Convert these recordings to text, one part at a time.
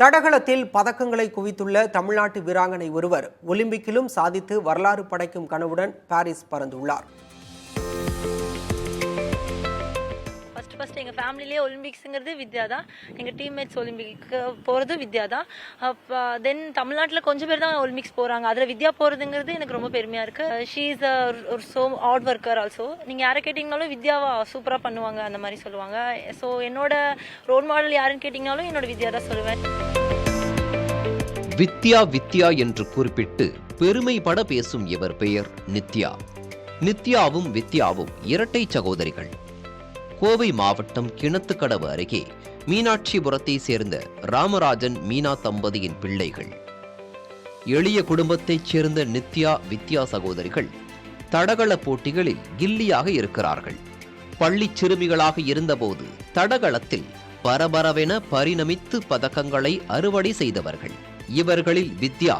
தடகளத்தில் பதக்கங்களை குவித்துள்ள தமிழ்நாட்டு வீராங்கனை ஒருவர் ஒலிம்பிக்கிலும் சாதித்து வரலாறு படைக்கும் கனவுடன் பாரிஸ் பறந்துள்ளார். ஃபர்ஸ்ட் எங்கள் ஃபேமிலியிலே ஒலிம்பிக்ஸுங்கிறது வித்யா தான். எங்கள் டீம்மேட்ஸ் ஒலிம்பிக்கு போகிறது வித்யா தான். தென் தமிழ்நாட்டில் கொஞ்சம் பேர் தான் ஒலிம்பிக்ஸ் போகிறாங்க. அதில் வித்யா போகிறதுங்கிறது எனக்கு ரொம்ப பெருமையாக இருக்குது. ஷீ இஸ் ஒரு ஸோ ஹார்ட் ஒர்க்கர் ஆல்சோ. நீங்கள் யாரை கேட்டிங்கனாலும் வித்யாவா சூப்பராக பண்ணுவாங்க அந்த மாதிரி சொல்லுவாங்க. ஸோ என்னோட ரோல் மாடல் யாருன்னு கேட்டிங்கனாலும் என்னோட வித்யா தான் சொல்லுவேன். வித்யா வித்யா என்று குறிப்பிட்டு பெருமைப்பட பேசும் இவர் பெயர் நித்யா. நித்யாவும் வித்யாவும் இரட்டை சகோதரிகள். கோவை மாவட்டம் கிணத்துக்கடவு அருகே மீனாட்சிபுரத்தை சேர்ந்த ராமராஜன் மீனா தம்பதியின் பிள்ளைகள். எளிய குடும்பத்தைச் சேர்ந்த நித்யா வித்யா சகோதரிகள் தடகள போட்டிகளில் கில்லியாக இருக்கிறார்கள். பள்ளி சிறுமிகளாக இருந்தபோது தடகளத்தில் பரபரவென பரிணமித்து பதக்கங்களை அறுவடை செய்தவர்கள். இவர்களில் வித்யா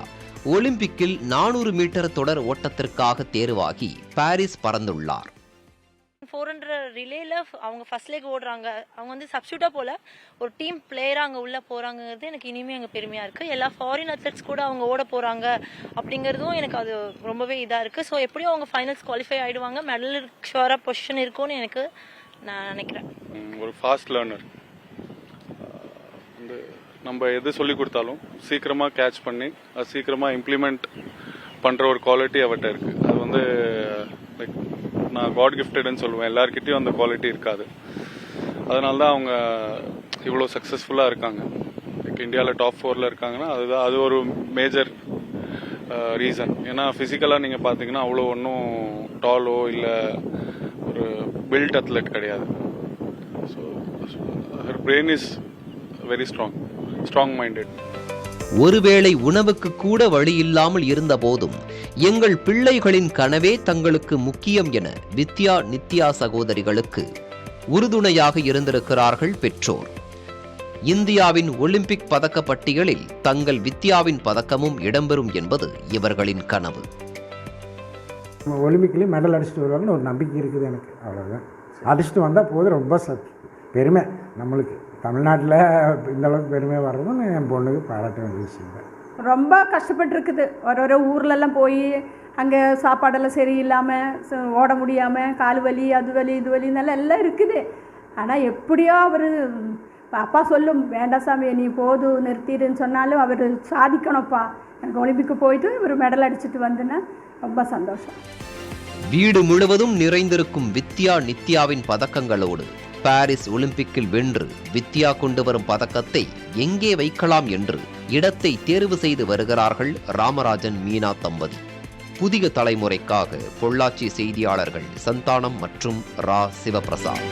ஒலிம்பிக்கில் 400 மீட்டர் தொடர் ஓட்டத்திற்காக தேர்வாகி பாரிஸ் பறந்துள்ளார். 400 ரிலேல அவங்க ஃபர்ஸ்ட் லெக் ஓடுறாங்க. அவங்க வந்து சப்ஸ்டியூட்டா போல ஒரு டீம் பிளேயரா அங்கே உள்ள போறாங்கிறது எனக்கு இனிமே அங்கே பெருமையா இருக்கு. எல்லா ஃபாரின் அத்லெட்ஸ் கூட அவங்க ஓட போறாங்க அப்படிங்கிறதும் எனக்கு அது ரொம்பவே இதா இருக்கு. ஸோ எப்படியும் அவங்க ஃபைனல்ஸ் குவாலிஃபை ஆயிடுவாங்க. மெடல் ஷுவரா பொசிஷன் இருக்கும்னு எனக்கு நான் நினைக்கிறேன். ஒரு ஃபாஸ்ட் லேர்னர், நம்ம எது சொல்லி கொடுத்தாலும் சீக்கிரமாக கேட்ச் பண்ணி அது சீக்கிரமாக இம்ப்ளிமெண்ட் பண்ணுற ஒரு குவாலிட்டி அவர்கிட்ட இருக்குது. அது வந்து லைக் நான் காட் கிஃப்டட்னு சொல்லுவேன். எல்லாருக்கிட்டையும் அந்த குவாலிட்டி இருக்காது. அதனால தான் அவங்க இவ்வளோ சக்ஸஸ்ஃபுல்லாக இருக்காங்க. லைக் இந்தியாவில் டாப் 4ல் இருக்காங்கன்னா அது ஒரு மேஜர் ரீசன். ஏன்னா ஃபிசிக்கலாக நீங்கள் பார்த்தீங்கன்னா அவ்வளோ ஒன்றும் டாலோ இல்லை ஒரு பில்ட் அத்லெட் கிடையாது. So her brain is very strong minded. ஒருவேளை உணவுக்கு கூட வழி இல்லாமல் இருந்த போதும் எங்கள் பிள்ளைகளின் கனவே தங்களுக்கு முக்கியம் என வித்யா நித்யா சகோதரிகளுக்கு உறுதுணையாக இருந்திருக்கிறார்கள் பெற்றோர். இந்தியாவின் ஒலிம்பிக் பதக்க பட்டியலில் தங்கள் வித்யாவின் பதக்கமும் இடம்பெறும் என்பது இவர்களின் கனவு. ஒலிம்பிக்லேயும் மெடல் அடிச்சுட்டு வருவாங்கன்னு ஒரு நம்பிக்கை இருக்குது எனக்கு. அவ்வளோதான். அடிச்சுட்டு வந்தால் போதும். ரொம்ப பெருமை நம்மளுக்கு. தமிழ்நாட்டில் இந்த அளவுக்கு பெருமை வர்றதுன்னு என் பொண்ணுக்கு பாராட்ட வேண்டிய விஷயம் தான். ரொம்ப கஷ்டப்பட்டுருக்குது. ஒரு ஊர்லெல்லாம் போய் அங்கே சாப்பாடெல்லாம் சரியில்லாமல் ஓட முடியாமல் கால் வலி அது வலி இது வலினால எல்லாம் இருக்குது. ஆனால் எப்படியோ அவர் அப்பா சொல்லும், வேண்டாம் சாமி நீ போதும் நிறுத்திடுன்னு சொன்னாலும் அவர் சாதிக்கணும்ப்பா. எனக்கு ஒலிம்பிக்கு போயிட்டு இவர் மெடல் அடிச்சுட்டு வந்துன்னா ரொம்ப சந்தோஷம். வீடு முழுவதும் நிறைந்திருக்கும் வித்யா நித்யாவின் பதக்கங்களோடு பாரிஸ் ஒலிம்பிக்கில் வென்று வித்யா கொண்டு வரும் பதக்கத்தை எங்கே வைக்கலாம் என்று இடத்தை தேர்வு செய்து வருகிறார்கள் ராமராஜன் மீனா தம்பதி. புதிய தலைமுறைக்காக பொள்ளாச்சி செய்தியாளர்கள் சந்தானம் மற்றும் ரா சிவபிரசாத்.